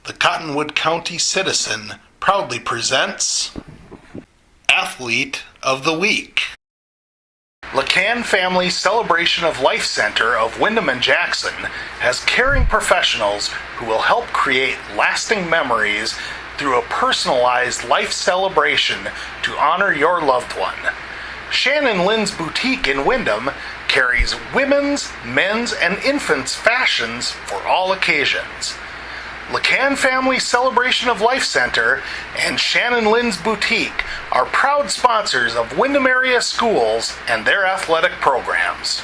The Cottonwood County Citizen proudly presents Athlete of the Week. LaCanne Family Celebration of Life Center of Windham and Jackson has caring professionals who will help create lasting memories through a personalized life celebration to honor your loved one. Shannon Lynn's Boutique in Windham carries women's, men's, and infants' fashions for all occasions. LaCanne Family Celebration of Life Center and Shannon Lynn's Boutique are proud sponsors of Windham area schools and their athletic programs.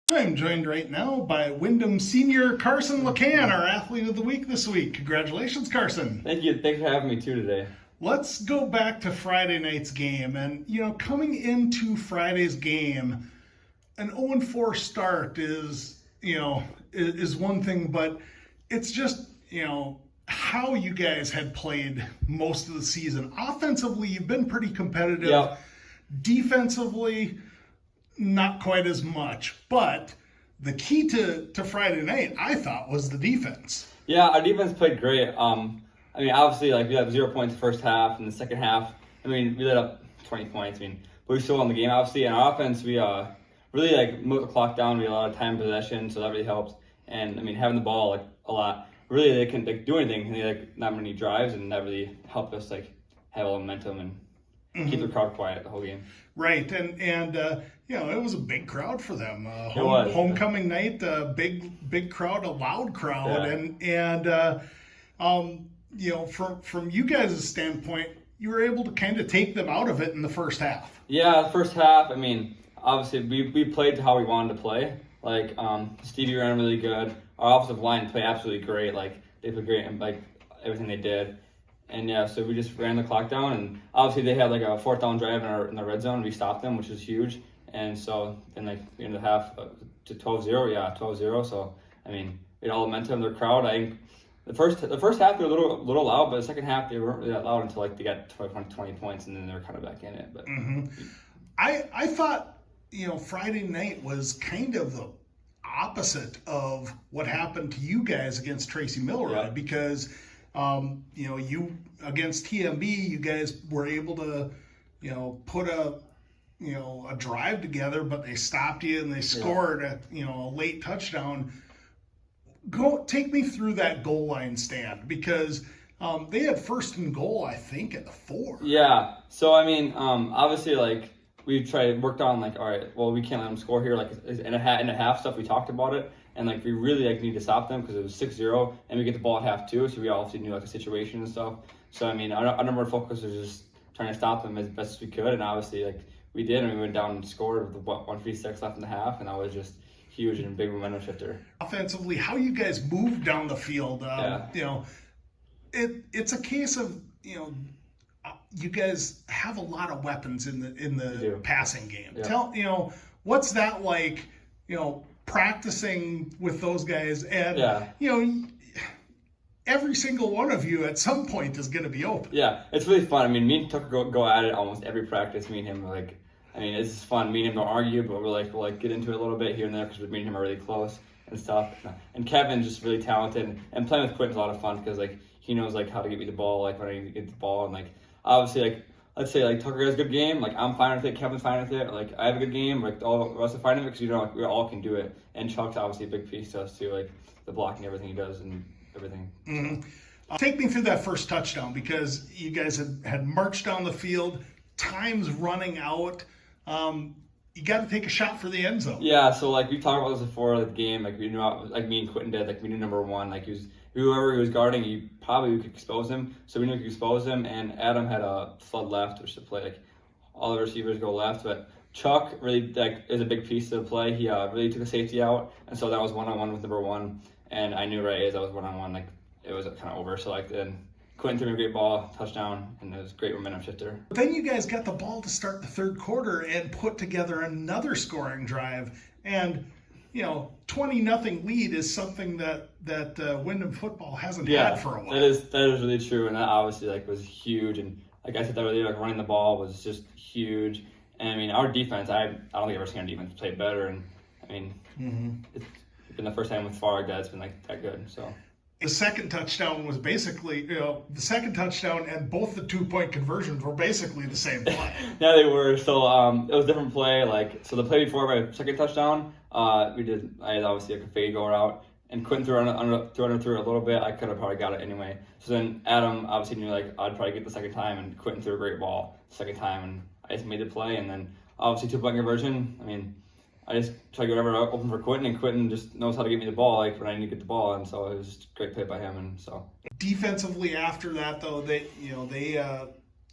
I'm joined right now by Windham senior Karson LaCanne, our Athlete of the Week this week. Congratulations, Karson. Thank you. Thanks for having me too today. Let's go back to Friday night's game. And, coming into Friday's game, an 0-4 start is one thing, but it's just, how you guys had played most of the season. Offensively, you've been pretty competitive. Yep. Defensively, not quite as much. But the key to Friday night, I thought, was the defense. Yeah, our defense played great. Obviously, we had 0 points the first half, and the second half, we let up 20 points. But we still won the game, obviously. And our offense, we really moved the clock down. We had a lot of time possession, so that really helped. And having the ball a lot, really they couldn't do anything. They had not many drives, and that really helped us have a little momentum and keep the crowd quiet the whole game. Right, and it was a big crowd for them. It was. Homecoming night, big crowd, a loud crowd, yeah. From you guys' standpoint, you were able to kind of take them out of it in the first half. Yeah, the first half. Obviously we played how we wanted to play. Stevie ran really good. Our offensive line played absolutely great. They played great in everything they did. And yeah, so we just ran the clock down, and obviously they had a fourth down drive in the red zone. We stopped them, which was huge. And so in the end of the half to 12-0, 12-0. So we had all the momentum. Their crowd, the first half they were a little loud, but the second half they weren't really that loud until they got 20 points, and then they were kind of back in it. But I thought Friday night was kind of the opposite of what happened to you guys against Tracy Milroy, because you against TMB, you guys were able to put a drive together, but they stopped you and they scored a late touchdown. Take me through that goal line stand, because they had first and goal, I think, at the 4. Yeah. So obviously we worked on all right, well, we can't let them score here. In a half stuff, we talked about it, and we really need to stop them because it was 6-0, and we get the ball at half too. So we obviously knew the situation and stuff. So our number one focus was just trying to stop them as best as we could, and obviously we did, and we went down and scored with 1:56 left in the half, and that was just huge and big momentum shifter. Offensively, how you guys moved down the field, it's a case of you guys have a lot of weapons in the passing game. Yeah. Tell what's that like? Practicing with those guys, and every single one of you at some point is going to be open. Yeah, it's really fun. Me and Tucker go at it almost every practice. Me and him it's just fun. Me and him don't argue, but we'll get into it a little bit here and there because me and him are really close and stuff. And Kevin's just really talented, and playing with Quentin's a lot of fun because he knows how to get me the ball when I get the ball, and obviously let's say Tucker has a good game, I'm fine with it, Kevin's fine with it, I have a good game, all of us are fine with it because we all can do it. And Chuck's obviously a big piece to us too, the blocking, everything he does and everything. Mm-hmm. Take me through that first touchdown, because you guys had marched down the field, time's running out. You got to take a shot for the end zone. Yeah, so we talked about this before the game. We knew, me and Quentin did. We knew number one. Whoever he was guarding, we could expose him. So we knew we could expose him. And Adam had a flood left, which to play all the receivers go left. But Chuck really is a big piece of the play. He really took a safety out, and so that was 1-on-1 with number one. And I knew right as I was 1-on-1, it was kind of over. So then Quentin threw me a great ball, touchdown, and it was a great momentum shifter. But then you guys got the ball to start the third quarter and put together another scoring drive. And, 20-0 lead is something that Windham football hasn't had for a while. That is really true, and that obviously was huge. And like I said earlier, running the ball was just huge. And I mean, our defense, I don't think I've ever seen our defense play better. And I mean, it's been the first time with Farg that's been like that good. So The second touchdown was basically, the second touchdown and both the 2-point conversions were basically the same play. yeah, they were. So it was a different play. Like, so the play before my second touchdown, I had obviously a fade go route, and Quentin threw it a little bit. I could have probably got it anyway. So then Adam obviously knew like I'd probably get the second time, and Quentin threw a great ball the second time, and I just made the play. And then obviously 2-point conversion. I mean, I just try to get whatever open for Quentin, and Quentin just knows how to get me the ball like when I need to get the ball, and so it was just a great play by him. And so Defensively, after that though, they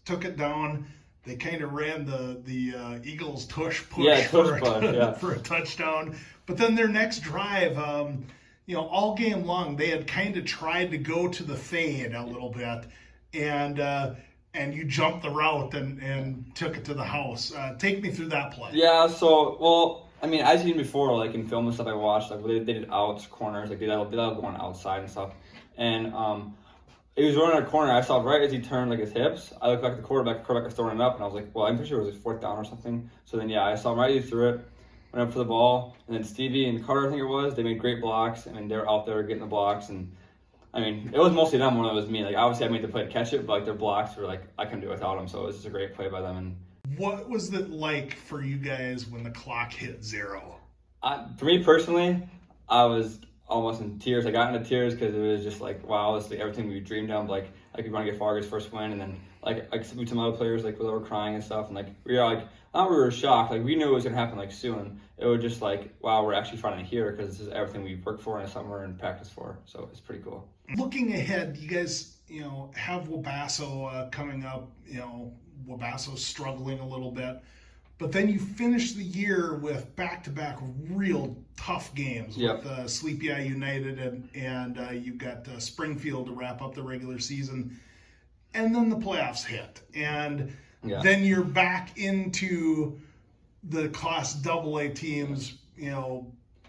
took it down. They kind of ran the Eagles tush push for a touchdown. But then their next drive, all game long they had kind of tried to go to the fade a little bit, and you jumped the route and took it to the house. Take me through that play. Yeah. So well. I mean, I've seen before, like in film and stuff I watched, like they did outs, corners, like they all going outside and stuff. And he was running a corner. I saw right as he turned like his hips. I looked back at the quarterback was throwing it up, and I was like, well, I'm pretty sure it was like 4th down or something. So then I saw him right as he threw it, went up for the ball, and then Stevie and Carter, I think it was, they made great blocks. I mean, they were out there getting the blocks, and I mean, it was mostly them more than it was me. Like obviously I made the play to catch it, but like their blocks were like I couldn't do it without them. So it was just a great play by them. And what was it like for you guys when the clock hit 0? For me personally, I was almost in tears. I got into tears because it was just like, wow, this is like everything we dreamed of. Like we want to get Fargo's first win, and then like some other players like they were crying and stuff, and like we were like, not we were shocked. Like we knew it was gonna happen like soon. It was just like, wow, we're actually finally here because this is everything we worked for in the summer and practiced for. So it's pretty cool. Looking ahead, you guys, have Wabasso coming up. Wabasso's struggling a little bit. But then you finish the year with back-to-back real tough games with Sleepy Eye United and you've got Springfield to wrap up the regular season. And then the playoffs hit. And then you're back into the Class AA teams,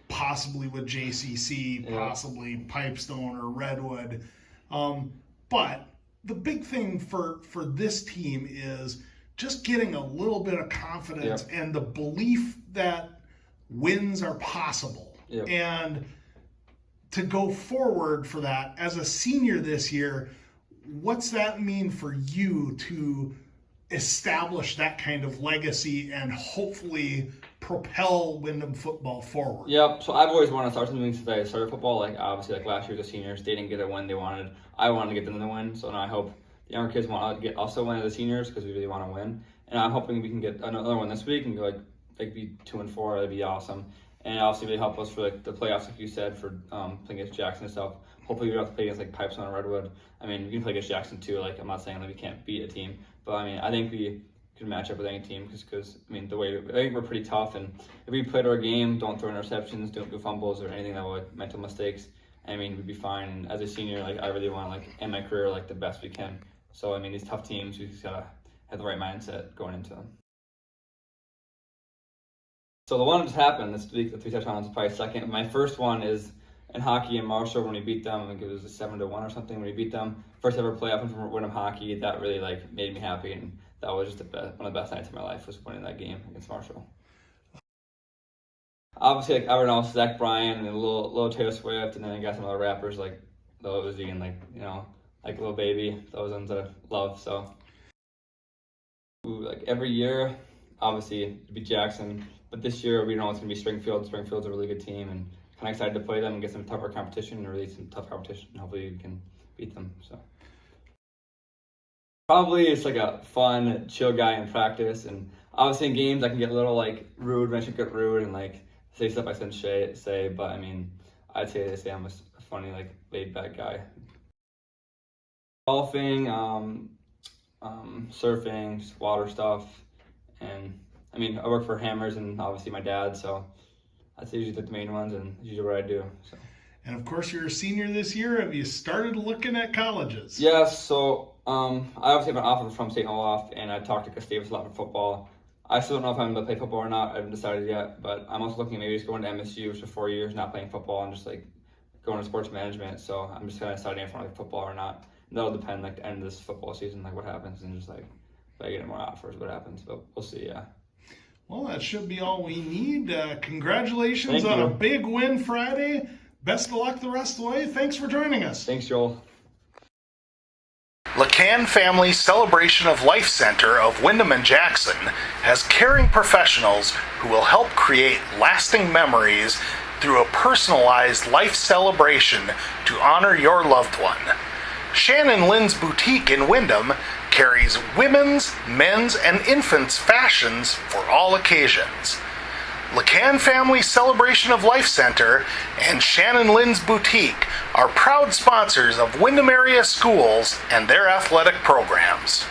possibly with JCC, possibly Pipestone or Redwood. But the big thing for this team is just getting a little bit of confidence and the belief that wins are possible. And to go forward for that, as a senior this year, what's that mean for you to establish that kind of legacy and hopefully propel Windham football forward? Yep. So I've always wanted to start something since I started football. Like obviously, like last year the seniors, they didn't get a win they wanted. I wanted to get them to win. So now I hope the younger kids want to get also one of the seniors because we really want to win. And I'm hoping we can get another one this week and go like be 2-4. That'd be awesome. And obviously really help us for like the playoffs, like you said, for playing against Jackson and stuff. Hopefully we don't have to play against like Pipestone or Redwood. I mean, we can play against Jackson too. Like I'm not saying that we can't beat a team, but I mean I think we can match up with any team because I mean I think we're pretty tough. And if we played our game, don't throw interceptions, don't do fumbles or anything that would mental mistakes. I mean we'd be fine. And as a senior, like I really want to like end my career like the best we can. So, I mean, these tough teams, we just gotta have the right mindset going into them. So the one that just happened this week, the 3 touchdowns, is probably second. My first one is in hockey in Marshall when we beat them. I think it was a 7-1 or something when we beat them. First ever playoff from Windham hockey. That really like made me happy, and that was just one of the best nights of my life was winning that game against Marshall. Obviously, like everyone else, Zach Bryan and a little Taylor Swift, and then I got some other rappers like Lil Uzi and like Lil Baby, those ones that I love. So, like every year, obviously it'd be Jackson, but this year we know it's gonna be Springfield. Springfield's a really good team, and kind of excited to play them and get some tougher competition, and really some tough competition. And hopefully we can beat them. So, probably it's like a fun, chill guy in practice, and obviously in games I can get a little like rude when I should get rude and like say stuff I shouldn't say. But I mean, I'd say they say I'm a funny, like laid back guy. Golfing, surfing, just water stuff, and I mean I work for Hammers and obviously my dad, so that's usually the main ones and usually what I do. So. And of course, you're a senior this year. Have you started looking at colleges? Yes. So I obviously have an offer from St. Olaf, and I talked to Gustavus a lot for football. I still don't know if I'm going to play football or not. I haven't decided yet, but I'm also looking at maybe just going to MSU for 4 years, not playing football, and just like going to sports management. So I'm just kind of deciding if I want to play football or not. And that'll depend like the end of this football season, like what happens, and just like if I get more offers, what happens. But we'll see. Yeah. Well, that should be all we need. Congratulations Thank on you. a big win Friday. Best of luck the rest of the way. Thanks for joining us. Thanks, Joel. LaCanne Family Celebration of Life Center of Wyndham and Jackson has caring professionals who will help create lasting memories through a personalized life celebration to honor your loved one. Shannon Lynn's Boutique in Wyndham carries women's, men's, and infants' fashions for all occasions. LaCanne Family Celebration of Life Center and Shannon Lynn's Boutique are proud sponsors of Wyndham area schools and their athletic programs.